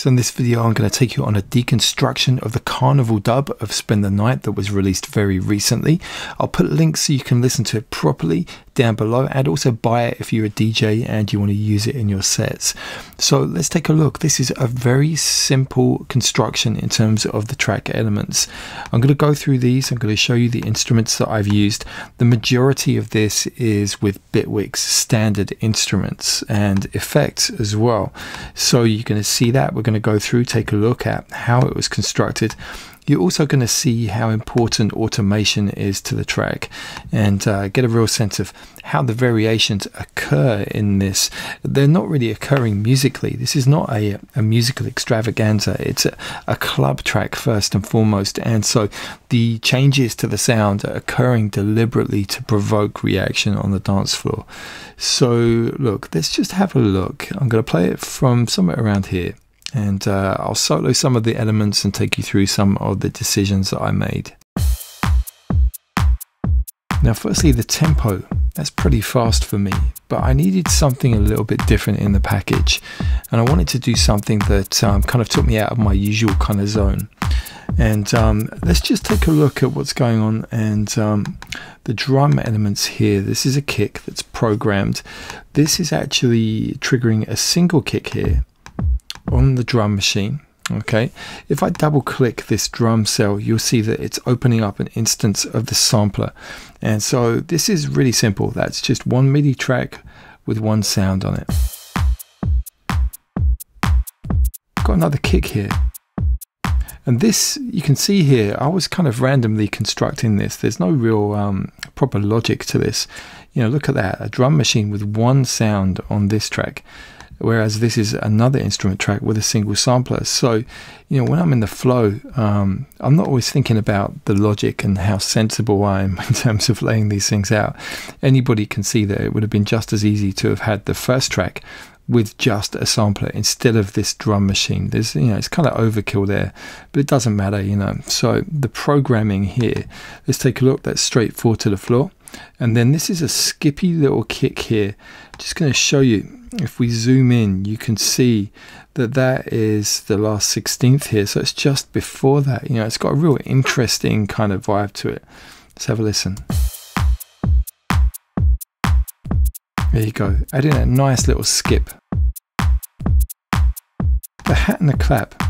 So in this video, I'm going to take you on a deconstruction of the Carnival dub of Spend the Night that was released very recently. I'll put links so you can listen to it properly down below, and also buy it if you're a DJ and you want to use it in your sets. So let's take a look. This is a very simple construction in terms of the track elements. I'm going to go through these. I'm going to show you the instruments that I've used. The majority of this is with Bitwig's standard instruments and effects as well. So you're going to see that. We're going to go through, take a look at how it was constructed. You're also going to see how important automation is to the track, and get a real sense of how the variations occur in this. They're not really occurring musically. This is not a musical extravaganza. It's a club track first and foremost, and so the changes to the sound are occurring deliberately to provoke reaction on the dance floor. So look, let's just have a look. I'm going to play it from somewhere around here. And I'll solo some of the elements and take you through some of the decisions that I made. Now, firstly, the tempo. That's pretty fast for me, but I needed something a little bit different in the package. And I wanted to do something that kind of took me out of my usual kind of zone. And let's just take a look at what's going on. And the drum elements here, this is a kick that's programmed. This is actually triggering a single kick here on the drum machine. Okay, if I double click this drum cell, you'll see that it's opening up an instance of the sampler. And so this is really simple. That's just one MIDI track with one sound on it. Got another kick here. And this, you can see here, I was kind of randomly constructing this. There's no real proper logic to this. You know, look at that, a drum machine with one sound on this track, whereas this is another instrument track with a single sampler. So, you know, when I'm in the flow, I'm not always thinking about the logic and how sensible I am in terms of laying these things out. Anybody can see that it would have been just as easy to have had the first track with just a sampler instead of this drum machine. There's, you know, it's kind of overkill there, but it doesn't matter, you know. So the programming here, let's take a look. That's straight forward to the floor. And then this is a skippy little kick here. Just going to show you, if we zoom in, you can see that that is the last 16th here. So it's just before that. You know, it's got a real interesting kind of vibe to it. Let's have a listen. There you go. Adding a nice little skip. The hat and the clap.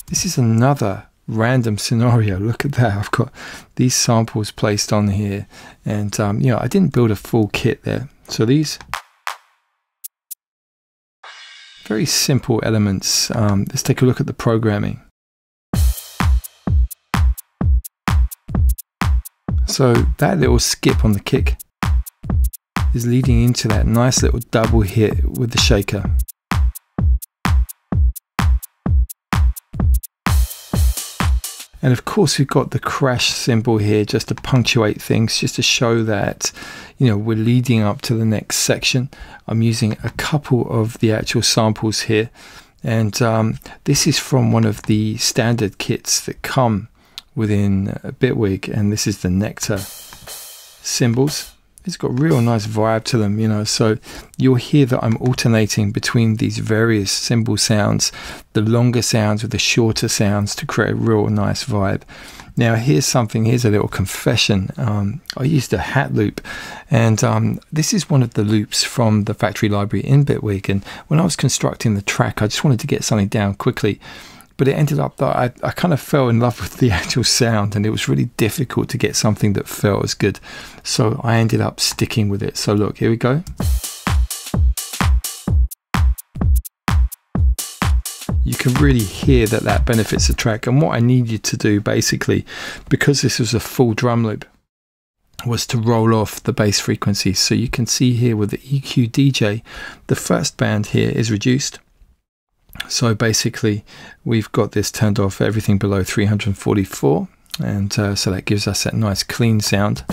This is another random scenario. Look at that. I've got these samples placed on here, and you know, I didn't build a full kit there. So these very simple elements. Let's take a look at the programming. So that little skip on the kick is leading into that nice little double hit with the shaker. And of course, we've got the crash symbol here just to punctuate things, just to show that, you know, we're leading up to the next section. I'm using a couple of the actual samples here. And this is from one of the standard kits that come within Bitwig. And this is the Nectar cymbals. It's got a real nice vibe to them, you know, so you'll hear that I'm alternating between these various cymbal sounds, the longer sounds with the shorter sounds to create a real nice vibe. Now here's a little confession. I used a hat loop, and this is one of the loops from the factory library in Bitwig, and when I was constructing the track, I just wanted to get something down quickly. But it ended up that I kind of fell in love with the actual sound, and it was really difficult to get something that felt as good. So I ended up sticking with it. So look, here we go. You can really hear that that benefits the track. And what I needed to do basically, because this was a full drum loop, was to roll off the bass frequency. So you can see here with the EQ DJ, the first band here is reduced. So basically we've got this turned off, everything below 344, and so that gives us that nice clean sound.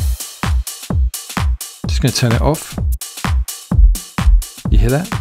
Just going to turn it off. You hear that?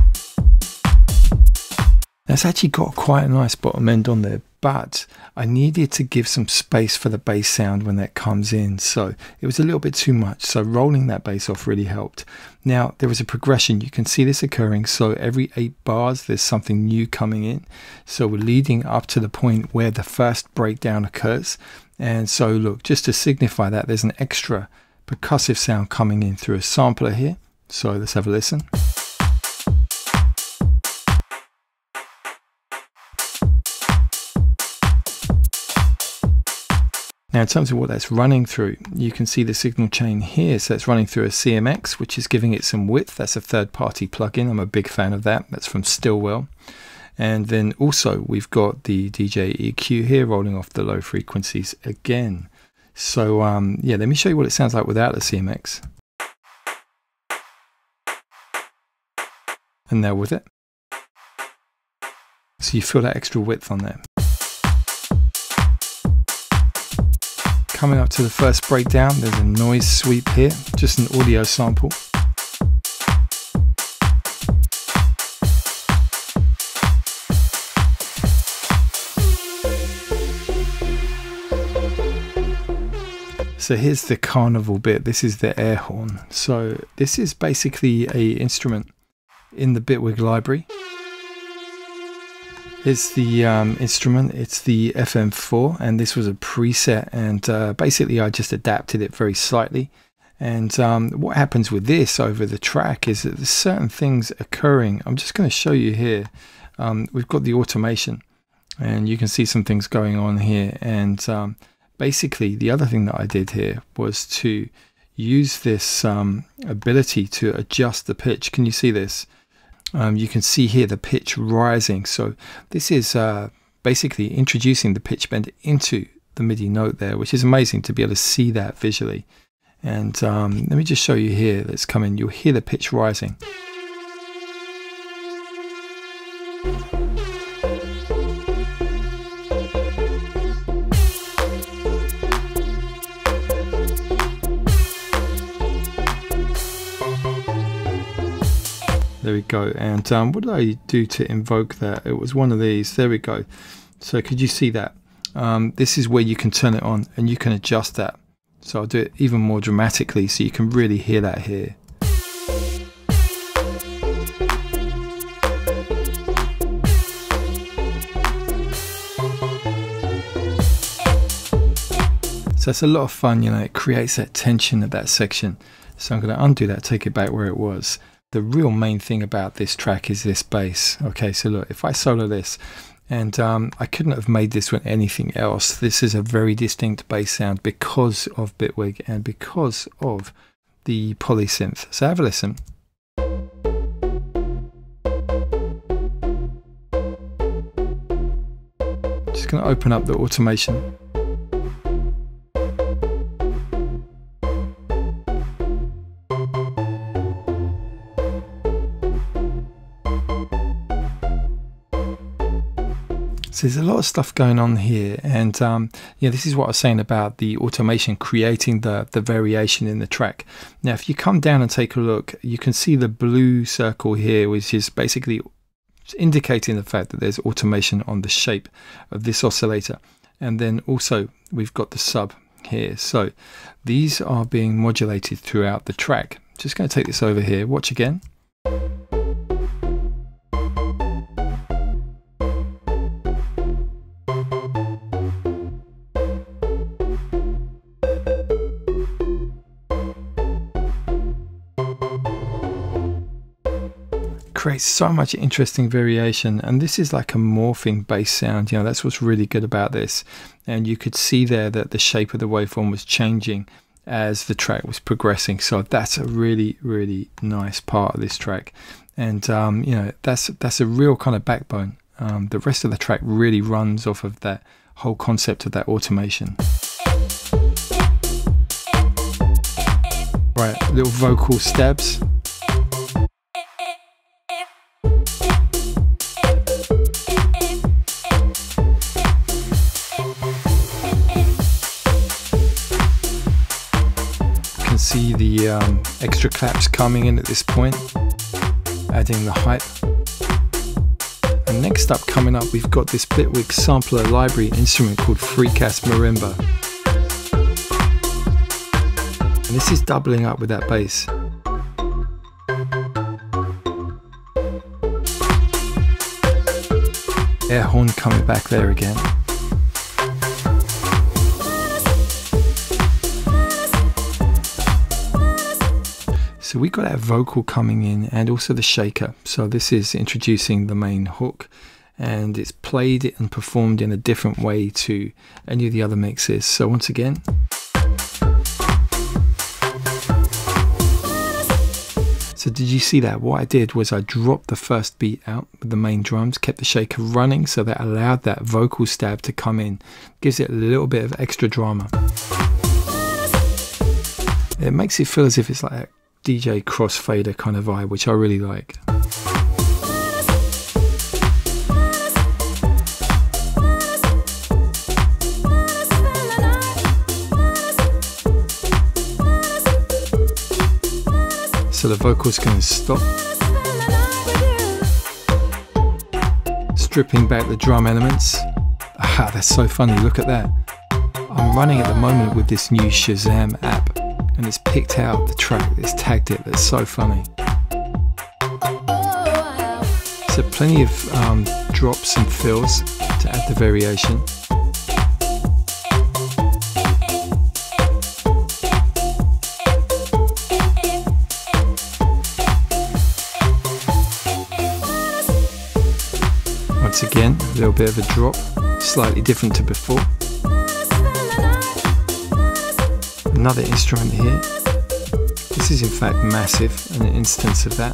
That's actually got quite a nice bottom end on there, but I needed to give some space for the bass sound when that comes in, so it was a little bit too much, so rolling that bass off really helped. Now there is a progression, you can see this occurring, so every 8 bars there's something new coming in, so we're leading up to the point where the first breakdown occurs. And so look, just to signify that, there's an extra percussive sound coming in through a sampler here, so let's have a listen. Now in terms of what that's running through, you can see the signal chain here. So it's running through a CMX, which is giving it some width. That's a third-party plugin. I'm a big fan of that. That's from Stillwell. And then also we've got the DJ EQ here rolling off the low frequencies again. So yeah, let me show you what it sounds like without the CMX. And now with it. So you feel that extra width on there. Coming up to the first breakdown, there's a noise sweep here, just an audio sample. So here's the Carnival bit, this is the air horn. So this is basically an instrument in the Bitwig library. Here's the instrument, it's the FM4, and this was a preset, and basically I just adapted it very slightly. And what happens with this over the track is that there's certain things occurring. I'm just going to show you here. We've got the automation, and you can see some things going on here. And basically the other thing that I did here was to use this ability to adjust the pitch. Can you see this? You can see here the pitch rising. So this is basically introducing the pitch bend into the MIDI note there, which is amazing to be able to see that visually. And let me just show you here. Let's come in. You'll hear the pitch rising. There we go. And what did I do to invoke that? It was one of these. There we go. So could you see that? This is where you can turn it on and you can adjust that. So I'll do it even more dramatically so you can really hear that here. So it's a lot of fun, you know, it creates that tension at that section. So I'm going to undo that, take it back where it was. The real main thing about this track is this bass. Okay, so look, if I solo this, and I couldn't have made this with anything else. This is a very distinct bass sound because of Bitwig and because of the polysynth. So have a listen. Just going to open up the automation. So there's a lot of stuff going on here, and yeah, this is what I was saying about the automation creating the variation in the track. Now if you come down and take a look, you can see the blue circle here, which is basically indicating the fact that there's automation on the shape of this oscillator. And then also we've got the sub here, so these are being modulated throughout the track. Just going to take this over here, watch again. Creates so much interesting variation, and this is like a morphing bass sound. You know, that's what's really good about this. And you could see there that the shape of the waveform was changing as the track was progressing. So that's a really, really nice part of this track. And you know, that's a real kind of backbone. The rest of the track really runs off of that whole concept of that automation. Right, little vocal stabs. See the extra claps coming in at this point, adding the hype. And next up, coming up, we've got this Bitwig sampler library instrument called Freecast Marimba. And this is doubling up with that bass. Air horn coming back there again. So we got that vocal coming in and also the shaker. So this is introducing the main hook, and it's played and performed in a different way to any of the other mixes. So once again. So did you see that? What I did was I dropped the first beat out with the main drums, kept the shaker running, so that allowed that vocal stab to come in. Gives it a little bit of extra drama. It makes it feel as if it's like a DJ crossfader kind of vibe, which I really like. So the vocal's going to stop, stripping back the drum elements. Ah, that's so funny, look at that. I'm running at the moment with this new Shazam app, and it's picked out the track, it's tagged it. That's so funny. So plenty of drops and fills to add the variation. Once again, a little bit of a drop, slightly different to before. Another instrument here. This is in fact massive, an instance of that.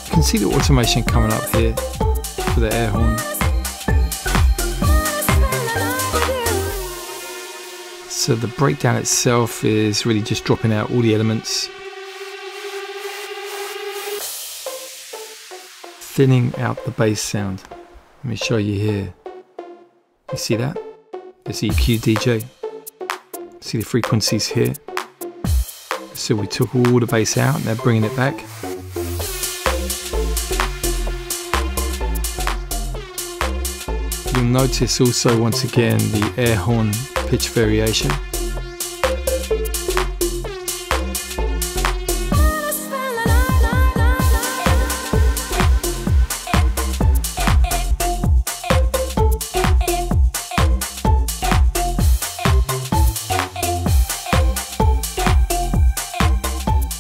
You can see the automation coming up here for the air horn. So the breakdown itself is really just dropping out all the elements, thinning out the bass sound. Let me show you here. You see that? This EQ DJ. See the frequencies here? So we took all the bass out and they're bringing it back. You'll notice also once again the air horn pitch variation.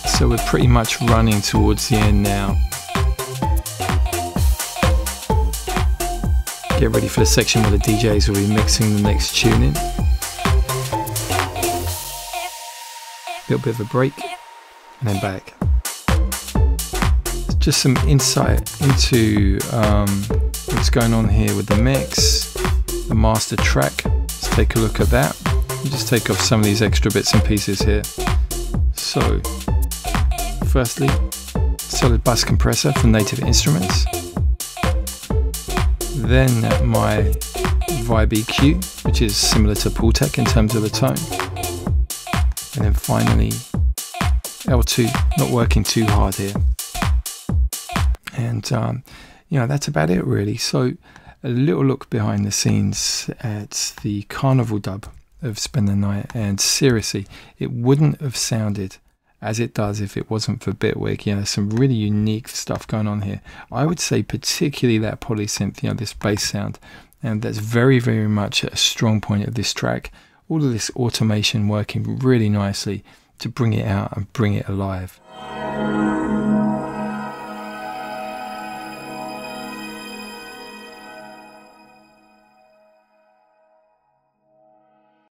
So we're pretty much running towards the end now. Get ready for the section where the DJs will be mixing the next tune in. Little bit of a break and then back. Just some insight into what's going on here with the mix, the master track. Let's take a look at that. We'll just take off some of these extra bits and pieces here. So firstly, solid bus compressor from Native Instruments. Then my Vibe EQ, which is similar to Pultec in terms of the tone. And then finally L2, not working too hard here. And you know, that's about it really. So a little look behind the scenes at the Carnival dub of Spend the Night, and seriously, it wouldn't have sounded as it does if it wasn't for Bitwig. You know, there's some really unique stuff going on here. I would say particularly that polysynth, you know, this bass sound, and that's very, very much a strong point of this track. All of this automation working really nicely to bring it out and bring it alive.